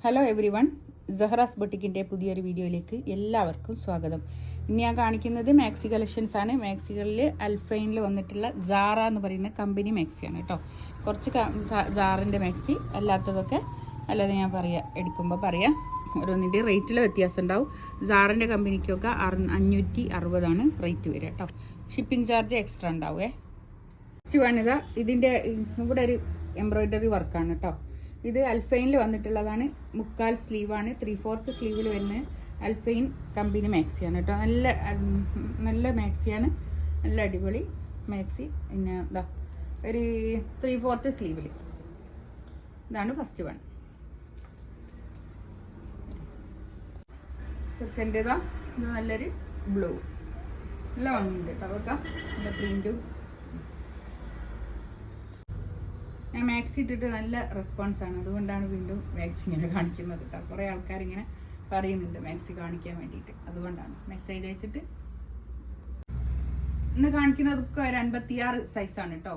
Hello every one, സഹറാസ് ബൊട്ടിക്കിൻ്റെ പുതിയൊരു വീഡിയോയിലേക്ക് എല്ലാവർക്കും സ്വാഗതം. ഇന്ന് ഞാൻ കാണിക്കുന്നത് മാക്സി കളക്ഷൻസ് ആണ്. മാക്സികളിൽ അൽഫൈനിൽ വന്നിട്ടുള്ള സാറ എന്ന് പറയുന്ന കമ്പനി മാക്സിയാണ് കേട്ടോ. കുറച്ച് സാറിൻ്റെ മാക്സി അല്ലാത്തതൊക്കെ അല്ലാതെ ഞാൻ എടുക്കുമ്പോൾ പറയാം. ഓരോന്നിൻ്റെ റേറ്റിൽ വ്യത്യാസം ഉണ്ടാവും. സാറിൻ്റെ കമ്പനിക്കൊക്കെ 560 റേറ്റ് വരിക കേട്ടോ. ഷിപ്പിംഗ് ചാർജ് എക്സ്ട്രാ ഉണ്ടാവുമേ. നെക്സ്റ്റ് വേണിതാ, ഇതിൻ്റെ ഇവിടെ ഒരു എംബ്രോയ്ഡറി വർക്കാണ് കേട്ടോ. ഇത് അൽഫൈനിൽ വന്നിട്ടുള്ളതാണ്. 3/4 സ്ലീവാണ്. 3/4 സ്ലീവിൽ വരുന്ന അൽഫൈൻ കമ്പനി മാക്സിയാണ് കേട്ടോ. നല്ല മാക്സിയാണ്, നല്ല അടിപൊളി മാക്സി. പിന്നെ ഇതാ ഒരു 3/4 സ്ലീവിൽ ഇതാണ് ഫസ്റ്റ് വൺ. സെക്കൻഡ് ഇതാ, ഇത് നല്ലൊരു ബ്ലൂ, നല്ല ഭംഗിയുണ്ട് കേട്ടോ. അതൊക്കെ നല്ല പ്രിൻറ്റും. ഞാൻ മാക്സി ഇട്ടിട്ട് നല്ല റെസ്പോൺസാണ്, അതുകൊണ്ടാണ് വീണ്ടും മാക്സി ഇങ്ങനെ കാണിക്കുന്നത് കേട്ടോ. കുറേ ആൾക്കാരിങ്ങനെ പറയുന്നുണ്ട് മാക്സി കാണിക്കാൻ വേണ്ടിയിട്ട്, അതുകൊണ്ടാണ് മെസ്സേജ് അയച്ചിട്ട്. ഇന്ന് കാണിക്കുന്നതൊക്കെ ഒരു 56 സൈസാണ് കേട്ടോ.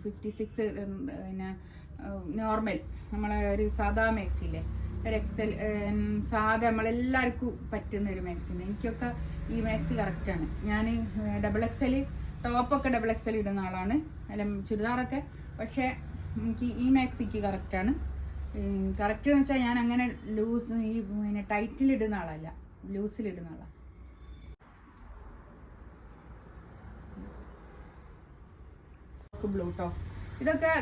56 പിന്നെ നോർമൽ നമ്മളെ ഒരു സാധാ മാക്സിയില്ലേ, ഒരു എക്സൽ സാധാ നമ്മളെല്ലാവർക്കും പറ്റുന്ന ഒരു മാക്സിയാണ്. എനിക്കൊക്കെ ഈ മാക്സി കറക്റ്റാണ്. ഞാൻ XXL ടോപ്പൊക്കെ XXL ഇടുന്ന ആളാണ്, അല്ല ചുരിദാറൊക്കെ. പക്ഷേ എനിക്ക് ഈ മാക്സിക്ക് കറക്റ്റാണ്. കറക്റ്റ് എന്ന് വെച്ചാൽ ഞാൻ അങ്ങനെ ലൂസ് ഈ പിന്നെ ടൈറ്റിലിടുന്ന ആളല്ല, ലൂസിലിടുന്ന ആളാണ്. ബ്ലൂ ട്ടോ. ഇതൊക്കെ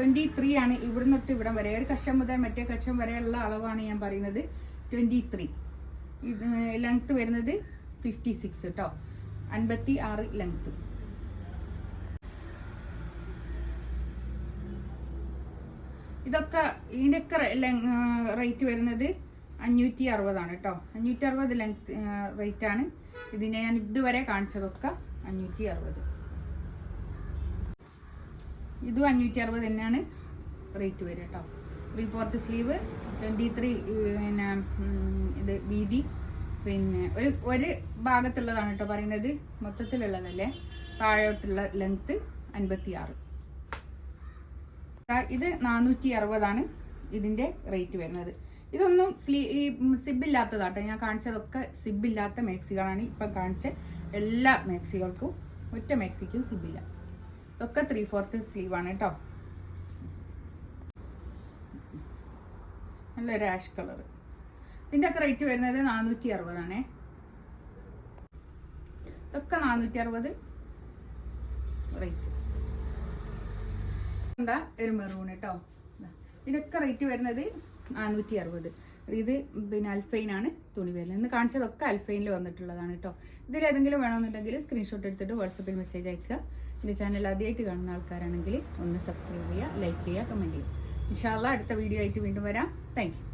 23 ആണ്. ഇവിടുന്ന് തൊട്ട് ഇവിടം വരെ, ഒരു കക്ഷം മുതൽ മറ്റേ കക്ഷം വരെയുള്ള അളവാണ് ഞാൻ പറയുന്നത്. 23. ഇത് ലെങ്ത്ത് വരുന്നത് 56 കേട്ടോ. 56 ലെങ്ത്ത്. ഇതൊക്കെ ഇതിൻ്റെയൊക്കെ റേറ്റ് വരുന്നത് 560 കേട്ടോ. 560 ലെങ്ത് റേറ്റാണ് ഇതിനെ ഞാൻ ഇതുവരെ കാണിച്ചതൊക്കെ. 560. ഇതും 560 തന്നെയാണ് റേറ്റ് വരിക കേട്ടോ. 3/4 സ്ലീവ്, 23 പിന്നെ ഇത് വീതി. പിന്നെ ഒരു ഭാഗത്തുള്ളതാണ് കേട്ടോ പറയുന്നത്, മൊത്തത്തിലുള്ളതല്ലേ. താഴോട്ടുള്ള ലെങ്ത്ത് 56. ഇത് 460 ഇതിൻ്റെ റേറ്റ് വരുന്നത്. ഇതൊന്നും ഈ സിബില്ലാത്തതാട്ടോ. ഞാൻ കാണിച്ചതൊക്കെ സിബില്ലാത്ത മാക്സികളാണ്. ഇപ്പം കാണിച്ച എല്ലാ മാക്സികൾക്കും, ഒറ്റ മാക്സിക്കും സിബില്ല. ഇതൊക്കെ 3/4 സ്ലീവാണ് കേട്ടോ. നല്ലൊരു ആഷ് കളർ. ഇതിൻ്റെ ഒക്കെ റേറ്റ് വരുന്നത് 460. ഇതൊക്കെ 460 റേറ്റ്. എന്താ ഒരു മെറൂൺ കേട്ടോ. ഇതിനൊക്കെ റേറ്റ് വരുന്നത് 460. ഇത് പിന്നെ അൽഫൈനാണ് തുണി വരുന്നത്. ഇന്ന് കാണിച്ചതൊക്കെ അൽഫൈനിൽ വന്നിട്ടുള്ളതാണ് കേട്ടോ. ഇതിലേതെങ്കിലും വേണമെന്നുണ്ടെങ്കിൽ സ്ക്രീൻഷോട്ട് എടുത്തിട്ട് വാട്സപ്പിൽ മെസ്സേജ് അയക്കുക. എൻ്റെ ചാനൽ ആദ്യമായിട്ട് കാണുന്ന ആൾക്കാരാണെങ്കിൽ ഒന്ന് സബ്സ്ക്രൈബ് ചെയ്യുക, ലൈക്ക് ചെയ്യുക, കമൻറ്റ് ചെയ്യുക. ഇൻഷാ അല്ലാഹ് അടുത്ത വീഡിയോ ആയിട്ട് വീണ്ടും വരാം. Thank you.